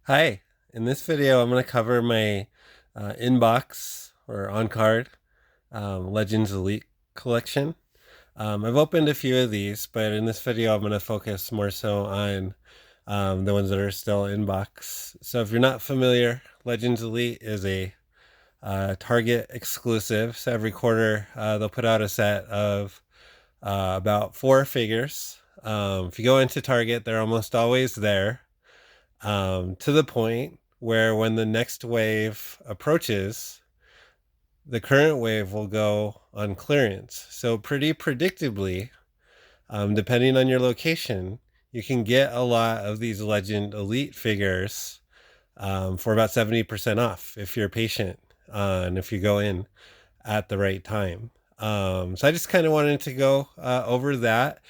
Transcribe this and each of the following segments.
Hi, in this video I'm going to cover my inbox or on-card Legends Elite collection. I've opened a few of these, but in this video I'm going to focus more so on the ones that are still inbox. So if you're not familiar, Legends Elite is a Target exclusive. So every quarter they'll put out a set of about four figures. If you go into Target, they're almost always there, to the point where when the next wave approaches, the current wave will go on clearance. So, pretty predictably, depending on your location, you can get a lot of these Legend Elite figures for about 70% off if you're patient and if you go in at the right time. So I just kind of wanted to go over that.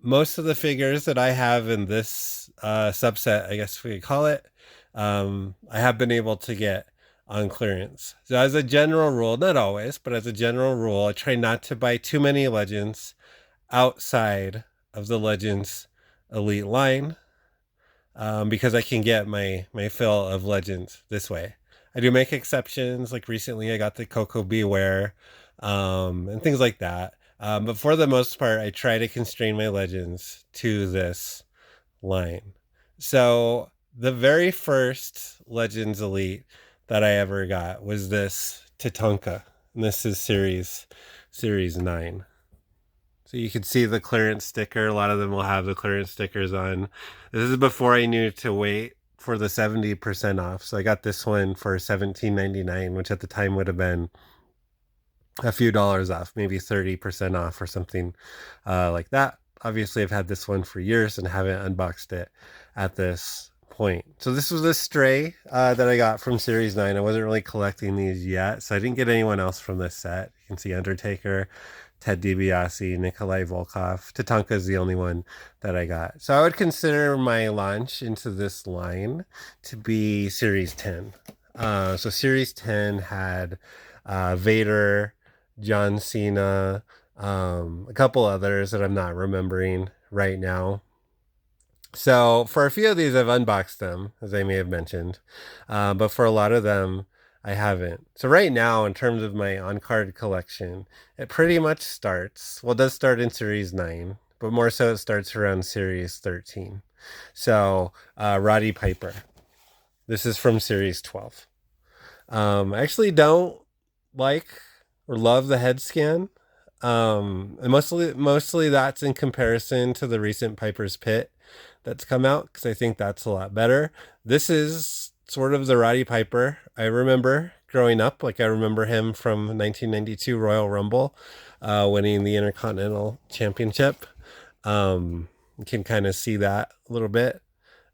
Most of the figures that I have in this subset, I guess we could call it, I have been able to get on clearance. So as a general rule, not always, but as a general rule, I try not to buy too many Legends outside of the Legends Elite line, because I can get my fill of Legends this way. I do make exceptions. Like recently, I got the Coco Beware, and things like that. But for the most part, I try to constrain my Legends to this line. So the very first Legends Elite that I ever got was this Tatanka, and this is series 9. So you can see the clearance sticker. A lot of them will have the clearance stickers on. This is before I knew to wait for the 70% off. So I got this one for $17.99, which at the time would have been a few dollars off, maybe 30% off or something like that. Obviously, I've had this one for years and haven't unboxed it at this point. So this was a stray that I got from Series 9. I wasn't really collecting these yet, so I didn't get anyone else from this set. You can see Undertaker, Ted DiBiase, Nikolai Volkov. Tatanka is the only one that I got. So I would consider my launch into this line to be Series 10. So Series 10 had Vader, John Cena, a couple others that I'm not remembering right now. So for a few of these, I've unboxed them, as I may have mentioned, but for a lot of them, I haven't. So right now, in terms of my on-card collection, it pretty much starts. Well, it does start in Series 9, but more so it starts around Series 13. So Roddy Piper. This is from Series 12. I actually don't like or love the head scan. And mostly that's in comparison to the recent Piper's Pit that's come out, because I think that's a lot better. This is sort of the Roddy Piper I remember growing up. Like I remember him from 1992 Royal Rumble, winning the Intercontinental Championship. You can kind of see that a little bit.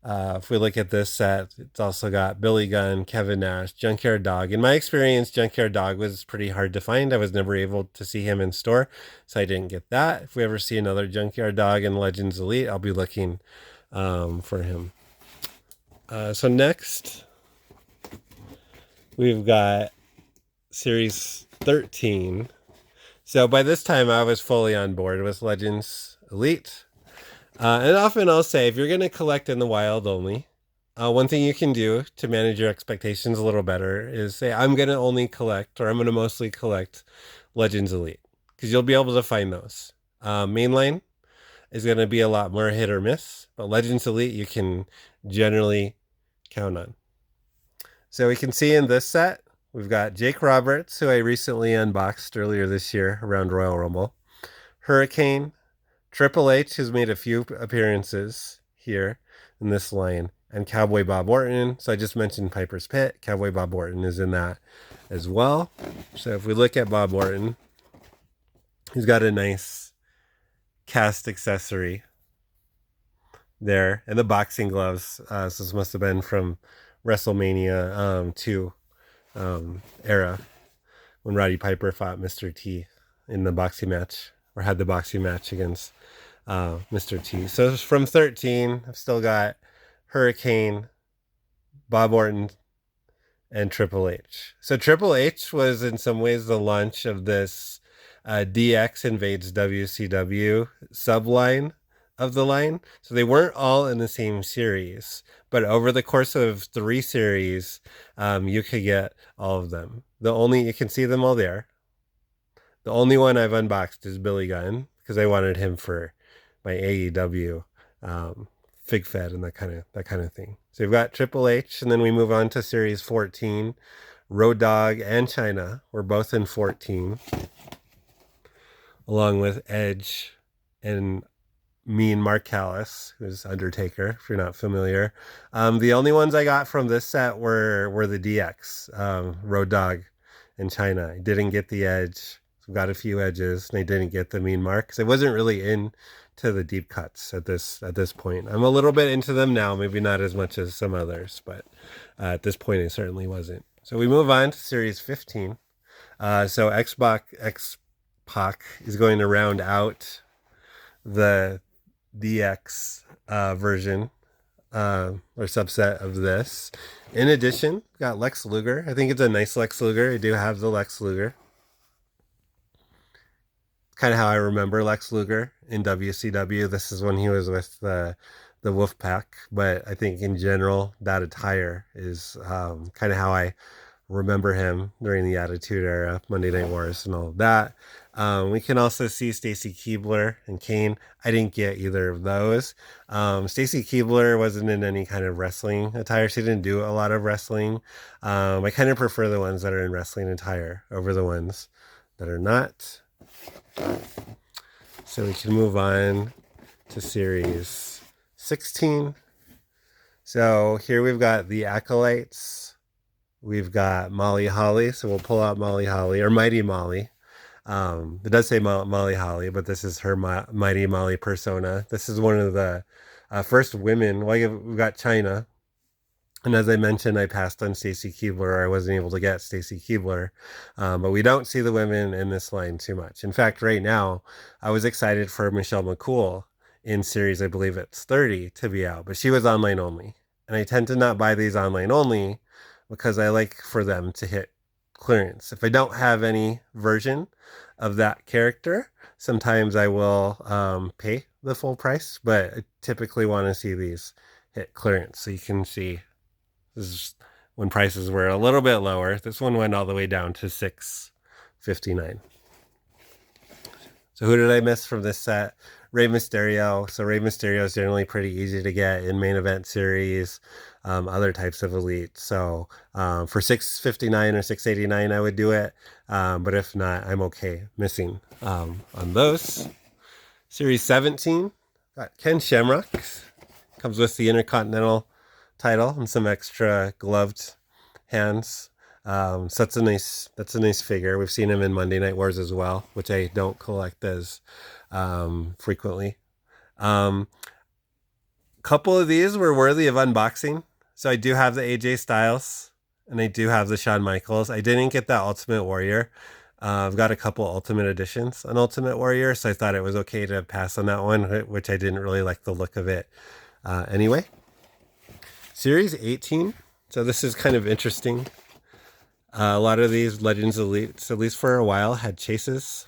If we look at this set, it's also got Billy Gunn, Kevin Nash, Junkyard Dog. In my experience, Junkyard Dog was pretty hard to find. I was never able to see him in store, so I didn't get that. If we ever see another Junkyard Dog in Legends Elite, I'll be looking for him. So next, we've got Series 13. So by this time, I was fully on board with Legends Elite. And often I'll say, if you're going to collect in the wild only, one thing you can do to manage your expectations a little better is say, I'm going to only collect, or I'm going to mostly collect Legends Elite, because you'll be able to find those. Mainline is going to be a lot more hit or miss, but Legends Elite you can generally count on. So we can see in this set, we've got Jake Roberts, who I recently unboxed earlier this year around Royal Rumble, Hurricane, Triple H has made a few appearances here in this line, and Cowboy Bob Orton. So I just mentioned Piper's Pit. Cowboy Bob Orton is in that as well. So if we look at Bob Orton, he's got a nice cast accessory there, and the boxing gloves. So this must have been from WrestleMania 2 era, when Roddy Piper fought Mr. T in the boxing match, or had the boxing match against Mr. T. So from 13, I've still got Hurricane, Bob Orton, and Triple H. So Triple H was in some ways the launch of this DX Invades WCW subline of the line. So they weren't all in the same series, but over the course of 3 series, you could get all of them. You can see them all there. The only one I've unboxed is Billy Gunn because I wanted him for my AEW Fig Fed and that kind of thing. So we've got Triple H, and then we move on to Series 14. Road Dogg and China were both in 14, along with Edge and Mean Mark Callis, who's Undertaker, if you're not familiar. The only ones I got from this set were the DX, Road Dogg and China. I didn't get the Edge. Got a few edges, and I didn't get the Mean Mark because I wasn't really into the deep cuts at this point. I'm a little bit into them now, maybe not as much as some others, but at this point I certainly wasn't. So we move on to Series 15. So X-Pac is going to round out the DX version or subset of this. In addition, got Lex Luger. I think it's a nice Lex Luger. I do have the Lex Luger. Kind of how I remember Lex Luger in WCW. This is when he was with the Wolfpack, but I think in general that attire is kind of how I remember him during the Attitude Era, Monday Night Wars, and all of that. We can also see Stacy Keibler and Kane. I didn't get either of those. Stacy Keibler wasn't in any kind of wrestling attire. She didn't do a lot of wrestling. I kind of prefer the ones that are in wrestling attire over the ones that are not. So we can move on to Series 16. So here we've got the Acolytes. We've got Molly Holly. So we'll pull out Molly Holly, or Mighty Molly. It does say Molly Holly, but this is her Mighty Molly persona. This is one of the first women. Well, we've got China. And as I mentioned, I passed on Stacy Keibler. I wasn't able to get Stacy Keibler. But we don't see the women in this line too much. In fact, right now, I was excited for Michelle McCool in series, I believe it's 30, to be out. But she was online only. And I tend to not buy these online only because I like for them to hit clearance. If I don't have any version of that character, sometimes I will pay the full price. But I typically want to see these hit clearance. So you can see this is when prices were a little bit lower. This one went all the way down to $6.59. So who did I miss from this set? Rey Mysterio. So Rey Mysterio is generally pretty easy to get in main event series, other types of elite. So for $6.59 or $6.89, I would do it. But if not, I'm okay missing on those. Series 17, got Ken Shamrock. Comes with the Intercontinental title and some extra gloved hands. So that's a nice figure. We've seen him in Monday Night Wars as well, which I don't collect as frequently. Couple of these were worthy of unboxing. So I do have the AJ Styles and I do have the Shawn Michaels. I didn't get that Ultimate Warrior. I've got a couple Ultimate Editions on Ultimate Warrior, so I thought it was okay to pass on that one, which I didn't really like the look of it anyway. Series 18. So this is kind of interesting. A lot of these Legends Elites, at least for a while, had chases.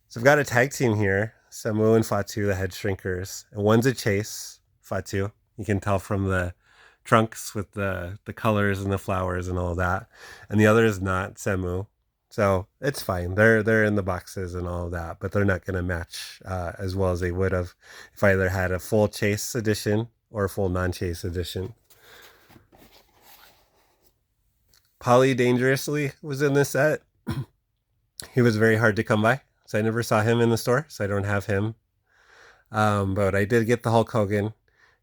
So I've got a tag team here. Samu and Fatu, the head shrinkers. And one's a chase, Fatu. You can tell from the trunks with the colors and the flowers and all of that. And the other is not, Samu. So it's fine. They're in the boxes and all of that, but they're not going to match as well as they would have if I either had a full chase edition or a full non-chase edition. Polly Dangerously was in this set. He was very hard to come by, so I never saw him in the store, so I don't have him. But I did get the Hulk Hogan.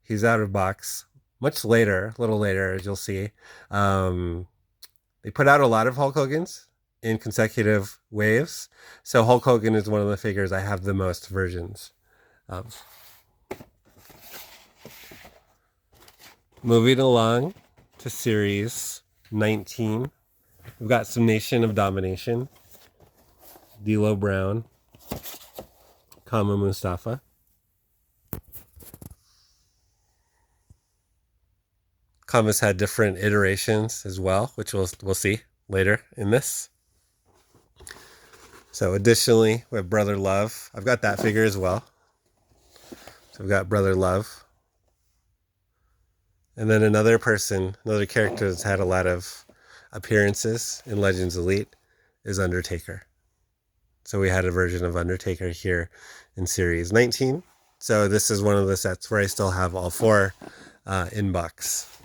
He's out of box. Much later, a little later, as you'll see. They put out a lot of Hulk Hogans in consecutive waves. So Hulk Hogan is one of the figures I have the most versions of. Moving along to Series 19. We've got some Nation of Domination. D'Lo Brown. Kama Mustafa. Kama's had different iterations as well, which we'll see later in this. So additionally, we have Brother Love. I've got that figure as well. So we've got Brother Love. And then another character that's had a lot of appearances in Legends Elite is Undertaker. So we had a version of Undertaker here in Series 19. So this is one of the sets where I still have all four in box,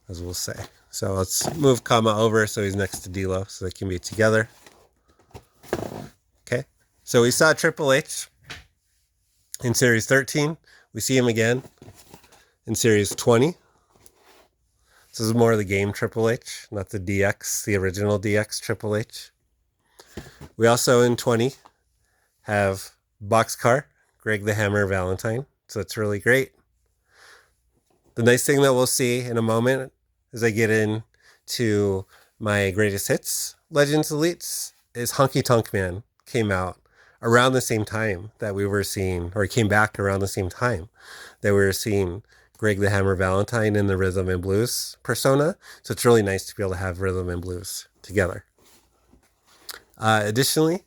as we'll say. So let's move Kama over so he's next to D'Lo so they can be together. Okay. So we saw Triple H in Series 13. We see him again in Series 20. This is more of the game Triple H, not the DX, the original DX Triple H. We also in 20 have Boxcar, Greg the Hammer Valentine. So that's really great. The nice thing that we'll see in a moment as I get into my greatest hits, Legends Elites, is Honky Tonk Man came out around the same time that we were seeing, or came back around the same time that we were seeing Greg the Hammer Valentine in the Rhythm and Blues persona. So it's really nice to be able to have Rhythm and Blues together. Additionally,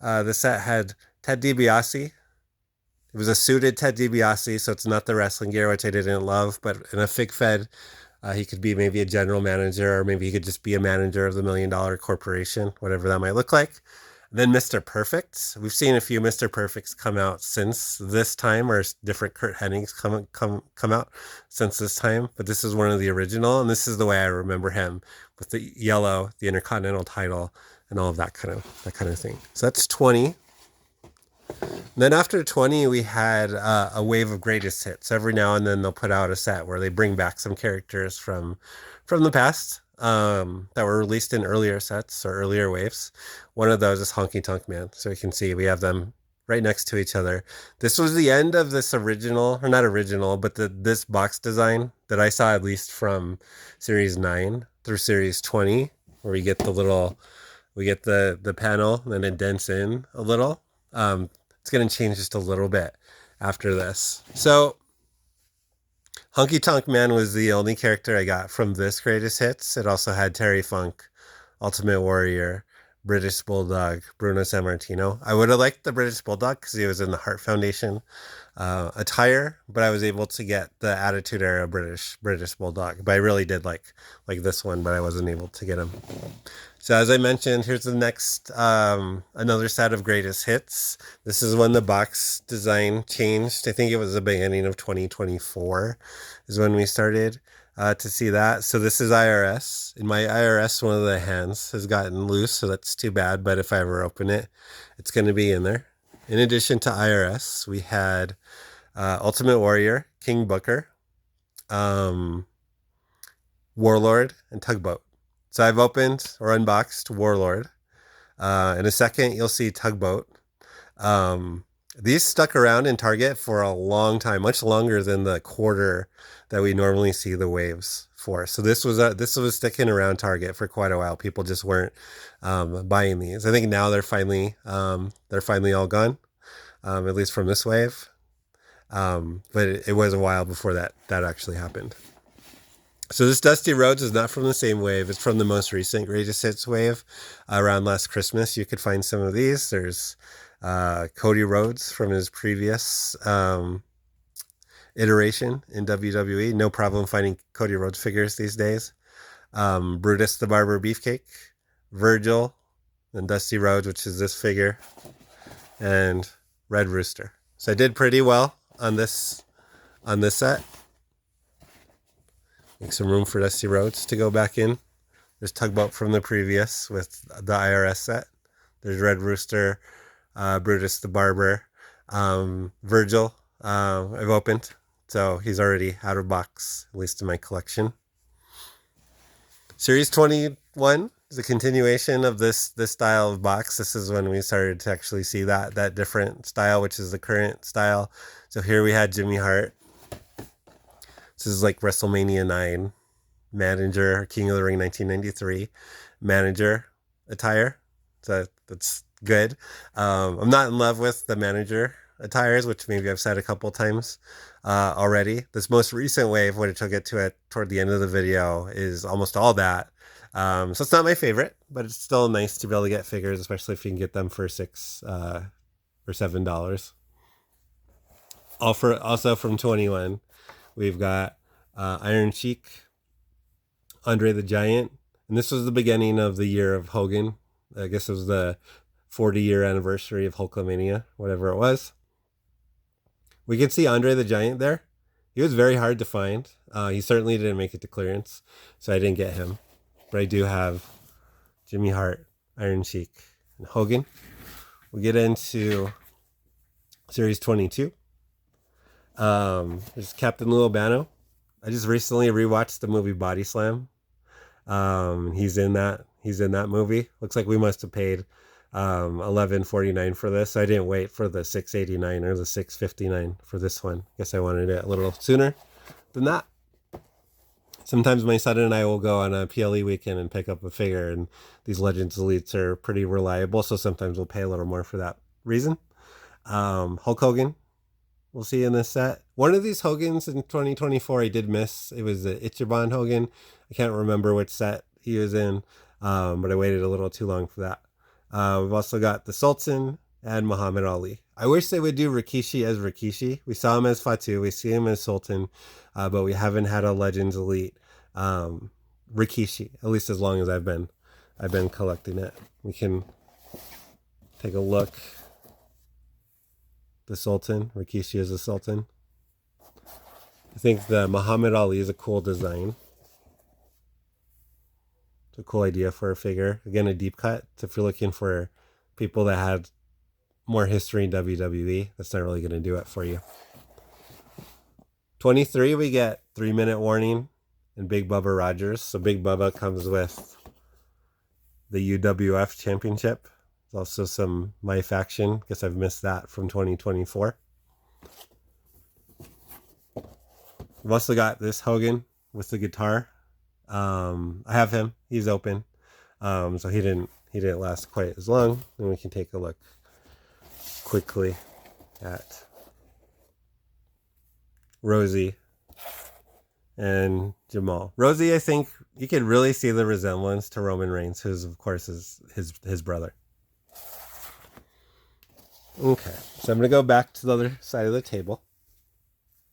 the set had Ted DiBiase. It was a suited Ted DiBiase, so it's not the wrestling gear, which I didn't love, but in a fig fed, he could be maybe a general manager, or maybe he could just be a manager of the $1 million corporation, whatever that might look like. Then Mr. Perfect. We've seen a few Mr. Perfects come out since this time, or different Kurt Hennings come out since this time. But this is one of the original, and this is the way I remember him, with the yellow, the Intercontinental title, and all of that kind of thing. So that's 20. Then after 20, we had a wave of greatest hits. Every now and then they'll put out a set where they bring back some characters from the past that were released in earlier sets or earlier waves. One of those is Honky Tonk Man. So you can see we have them right next to each other. This was the end of this original, or not original, but this box design that I saw at least from Series 9 through Series 20, where we get the panel and then it dents in a little. It's going to change just a little bit after this. So Honky Tonk Man was the only character I got from this greatest hits. It also had Terry Funk, Ultimate Warrior, British Bulldog, Bruno Sammartino. I would have liked the British Bulldog because he was in the Heart Foundation attire, but I was able to get the Attitude Era British Bulldog. But I really did like this one, but I wasn't able to get him. So as I mentioned, here's the next, another set of greatest hits. This is when the box design changed. I think it was the beginning of 2024 is when we started to see that. So this is IRS. In my IRS, one of the hands has gotten loose, so that's too bad. But if I ever open it, it's going to be in there. In addition to IRS, we had Ultimate Warrior, King Booker, Warlord, and Tugboat. So I've opened or unboxed Warlord. In a second, you'll see Tugboat. These stuck around in Target for a long time, much longer than the quarter that we normally see the waves for. So this was sticking around Target for quite a while. People just weren't buying these. I think now they're finally all gone, at least from this wave. But it was a while before that actually happened. So this Dusty Rhodes is not from the same wave. It's from the most recent Greatest Hits wave. Around last Christmas, you could find some of these. There's Cody Rhodes from his previous iteration in WWE. No problem finding Cody Rhodes figures these days. Brutus the Barber Beefcake, Virgil, and Dusty Rhodes, which is this figure, and Red Rooster. So I did pretty well on this set. Make some room for Dusty Rhodes to go back in. There's Tugboat from the previous with the IRS set. There's Red Rooster, Brutus the Barber, Virgil. I've opened, so he's already out of box, at least in my collection. Series 21 is a continuation of this style of box. This is when we started to actually see that different style, which is the current style. So here we had Jimmy Hart. This is like WrestleMania 9 manager, King of the Ring 1993 manager attire. So that's good. I'm not in love with the manager attires, which maybe I've said a couple times already. This most recent wave, which I'll get to it toward the end of the video, is almost all that. So it's not my favorite, but it's still nice to be able to get figures, especially if you can get them for $6 or $7. Also from 21, we've got Iron Sheik, Andre the Giant, and this was the beginning of the year of Hogan. I guess it was the 40-year anniversary of Hulkamania, whatever it was. We can see Andre the Giant there. He was very hard to find. He certainly didn't make it to clearance, so I didn't get him. But I do have Jimmy Hart, Iron Sheik, and Hogan. We'll get into Series 22. There's Captain Lou Albano. I just recently rewatched the movie Body Slam. He's in that. He's in that movie. Looks like we must have paid $11.49 for this. I didn't wait for the $6.89 or the $6.59 for this one. Guess I wanted it a little sooner than that. Sometimes my son and I will go on a PLE weekend and pick up a figure, and these Legends Elites are pretty reliable, so sometimes we'll pay a little more for that reason. Hulk Hogan, we'll see in this set. One of these Hogans in 2024 I did miss. It was the Ichiban Hogan. I can't remember which set he was in, but I waited a little too long for that. We've also got the Sultan and Muhammad Ali. I wish they would do Rikishi as Rikishi. We saw him as Fatu. We see him as Sultan, but we haven't had a Legends Elite Rikishi, at least as long as I've been collecting it. We can take a look. The Sultan, Rikishi is the Sultan. I think the Muhammad Ali is a cool design. It's a cool idea for a figure. Again, a deep cut. So if you're looking for people that had more history in WWE, that's not really going to do it for you. 23, we get 3-minute warning and Big Bubba Rogers. So Big Bubba comes with the UWF Championship. There's also some My Faction. Guess I've missed that from 2024. We've also got this Hogan with the guitar. I have him. He's open. So he didn't last quite as long. And we can take a look quickly at Rosie and Jamal. Rosie, I think you can really see the resemblance to Roman Reigns, who's of course is his brother. Okay, so I'm gonna go back to the other side of the table.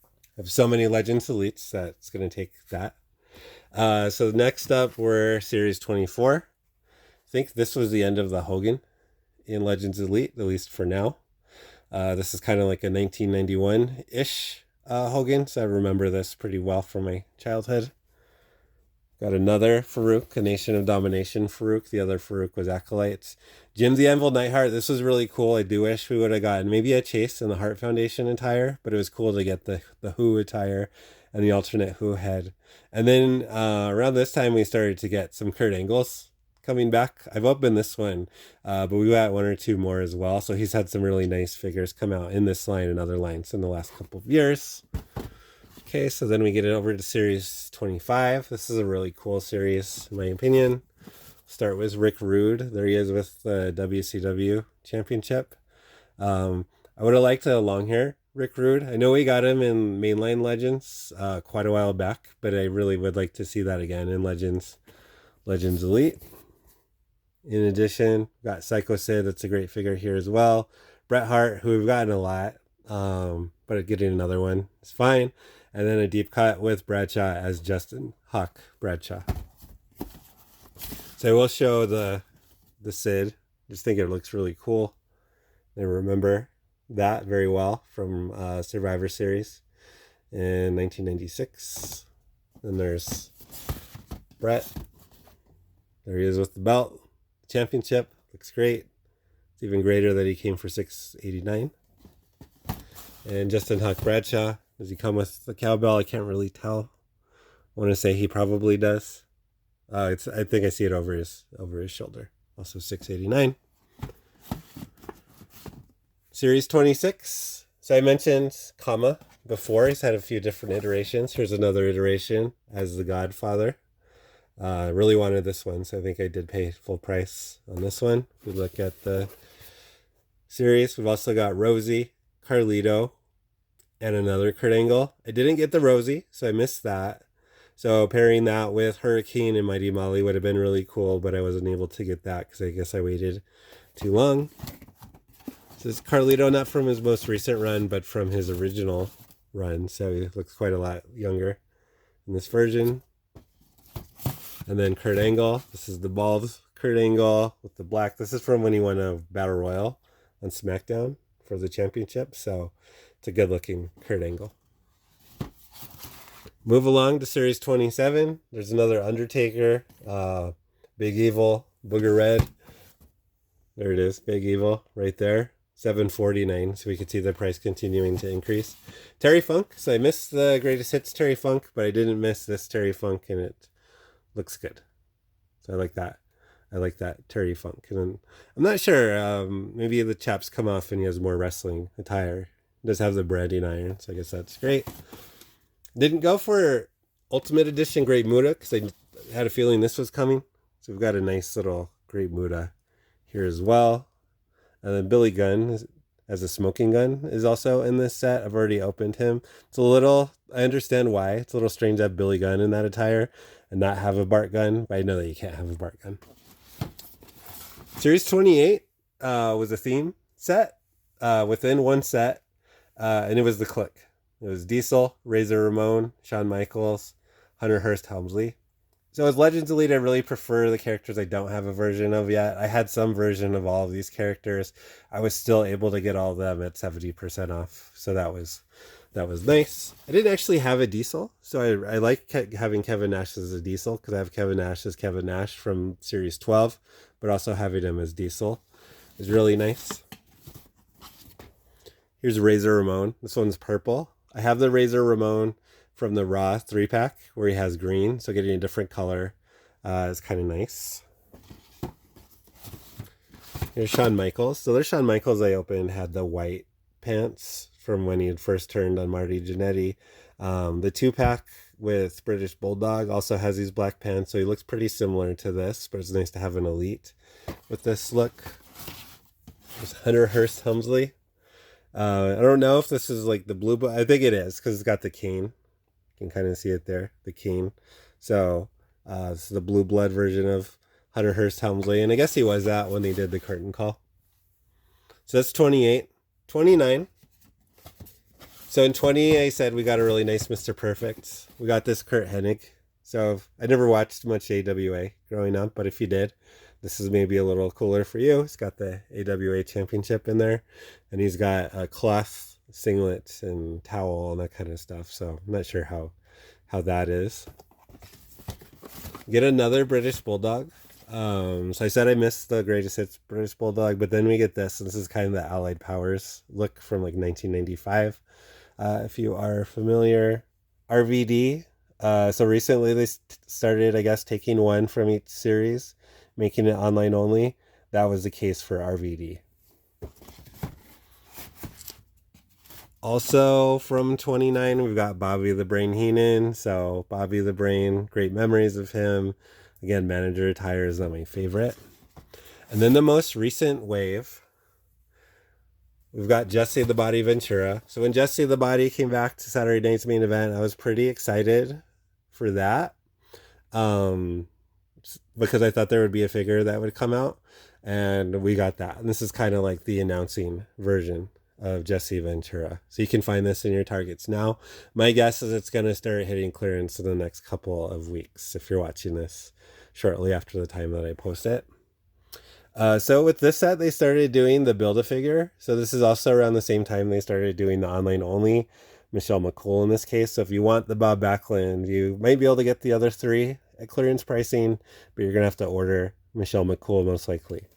I have so many Legends Elites that it's gonna take that. So next up, we're Series 24. I think this was the end of the Hogan in Legends Elite, at least for now. This is kind of like a 1991-ish Hogan, so I remember this pretty well from my childhood. Got another Farouk, a Nation of Domination Farouk. The other Farouk was Acolytes. Jim the Anvil Neidhart, this was really cool. I do wish we would have gotten maybe a Chase in the Hart Foundation attire, but it was cool to get the Who attire and the alternate Who head. And then around this time, we started to get some Kurt Angles coming back. I've opened this one, but we got one or two more as well. So he's had some really nice figures come out in this line and other lines in the last couple of years. Okay, so then we get it over to Series 25. This is a really cool series, in my opinion. Start with Rick Rude. There he is with the WCW Championship. I would have liked a long hair Rick Rude. I know we got him in Mainline Legends quite a while back, but I really would like to see that again in Legends Elite. In addition, got Psycho Sid. That's a great figure here as well. Bret Hart, who we've gotten a lot, but getting another one is fine. And then a deep cut with Bradshaw as Justin Huck Bradshaw. So I will show the Sid. Just think it looks really cool. I remember that very well from Survivor Series in 1996. Then there's Bret. There he is with the belt. Championship. Looks great. It's even greater that he came for $6.89. And Justin Huck Bradshaw. Does he come with the cowbell? I can't really tell. I want to say he probably does. I think I see it over his shoulder. Also $6.89. Series 26. So I mentioned Kama before. He's had a few different iterations. Here's another iteration as the Godfather. I really wanted this one, so I think I did pay full price on this one. If we look at the series, we've also got Rosie, Carlito, and another Kurt Angle. I didn't get the Rosie, so I missed that. So pairing that with Hurricane and Mighty Molly would have been really cool, but I wasn't able to get that because I guess I waited too long. This is Carlito, not from his most recent run, but from his original run. So he looks quite a lot younger in this version. And then Kurt Angle. This is the bald Kurt Angle with the black. This is from when he won a Battle Royal on SmackDown for the championship. So it's a good looking Kurt Angle. Move along to Series 27. There's another Undertaker. Big Evil. Booger Red. There it is. Big Evil right there. $7.49, so we could see the price continuing to increase. Terry Funk. So I missed the Greatest Hits Terry Funk, but I didn't miss this Terry Funk, and it looks good. So I like that. I like that Terry Funk. And then, I'm not sure. Maybe the chaps come off and he has more wrestling attire. He does have the branding iron, so I guess that's great. Didn't go for Ultimate Edition Great Muda because I had a feeling this was coming. So we've got a nice little Great Muda here as well. And then Billy Gunn as a smoking gun is also in this set. I've already opened him. It's a little, I understand why. It's a little strange to have Billy Gunn in that attire and not have a Bart gun, but I know that you can't have a Bart gun. Series 28 was a theme set within one set, and it was the Click. It was Diesel, Razor Ramon, Shawn Michaels, Hunter Hearst Helmsley. So as Legends Elite, I really prefer the characters I don't have a version of yet. I had some version of all of these characters. I was still able to get all of them at 70% off. So that was nice. I didn't actually have a Diesel. So I like having Kevin Nash as a Diesel because I have Kevin Nash as Kevin Nash from Series 12. But also having him as Diesel is really nice. Here's Razor Ramon. This one's purple. I have the Razor Ramon from the Raw 3-pack where he has green, so getting a different color is kind of nice. Here's Shawn Michaels. So there's Shawn Michaels I opened, had the white pants from when he had first turned on Marty Jannetty. The 2-pack with British Bulldog also has these black pants, so he looks pretty similar to this, but it's nice to have an Elite with this look. There's Hunter Hearst Helmsley. I don't know if this is like the blue, but I think it is because it's got the cane. You can kind of see it there, the cane. So this is the blue blood version of Hunter Hearst Helmsley, and I guess he was that when they did the curtain call. So that's 28. 29. So in 20, I said we got a really nice Mr. Perfect. We got this Kurt Hennig. So I never watched much AWA growing up, but if you did, this is maybe a little cooler for you. It's got the AWA championship in there, and he's got a cloth singlet and towel and that kind of stuff. So I'm not sure how that is. Get another British Bulldog. So I said I missed the Greatest Hits British Bulldog, but then we get this. This is kind of the Allied Powers look from like 1995. If you are familiar, RVD. So recently they started, I guess, taking one from each series, making it online only. That was the case for RVD. Also from 29, we've got Bobby the Brain Heenan. So Bobby the Brain, great memories of him. Again, manager attire is not my favorite. And then the most recent wave, we've got Jesse the Body Ventura. So when Jesse the Body came back to Saturday Night's Main Event, I was pretty excited for that. Because I thought there would be a figure that would come out. And we got that. And this is kind of like the announcing version of Jesse Ventura. So you can find this in your Targets now. My guess is it's going to start hitting clearance in the next couple of weeks if you're watching this shortly after the time that I post it. So with this set, they started doing the Build-A-Figure. So this is also around the same time they started doing the online only Michelle McCool in this case. So if you want the Bob Backlund, you might be able to get the other three at clearance pricing, but you're going to have to order Michelle McCool most likely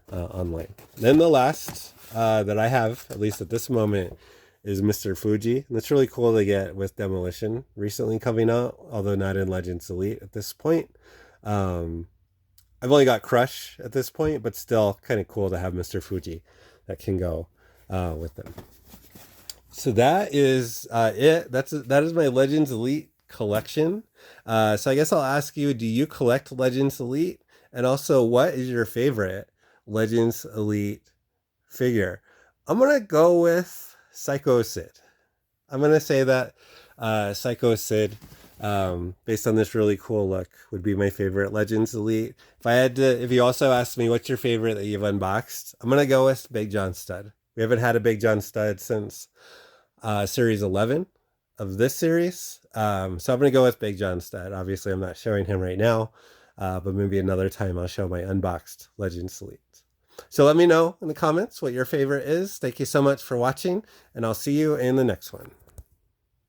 online. Then the last that I have, at least at this moment, is Mr. Fuji. And it's really cool to get with Demolition recently coming out, although not in Legends Elite at this point. I've only got Crush at this point, but still kind of cool to have Mr. Fuji that can go with them. So that is it. That is my Legends Elite collection. So I guess I'll ask you, do you collect Legends Elite? And also, what is your favorite Legends Elite figure? I'm going to go with Psycho Sid. I'm going to say that Psycho Sid, based on this really cool look, would be my favorite Legends Elite. If you also asked me what's your favorite that you've unboxed, I'm going to go with Big John Studd. We haven't had a Big John stud since series 11 of this series. So I'm going to go with Big John stud. Obviously, I'm not showing him right now, but maybe another time I'll show my unboxed Legends Elite. So let me know in the comments what your favorite is. Thank you so much for watching, and I'll see you in the next one.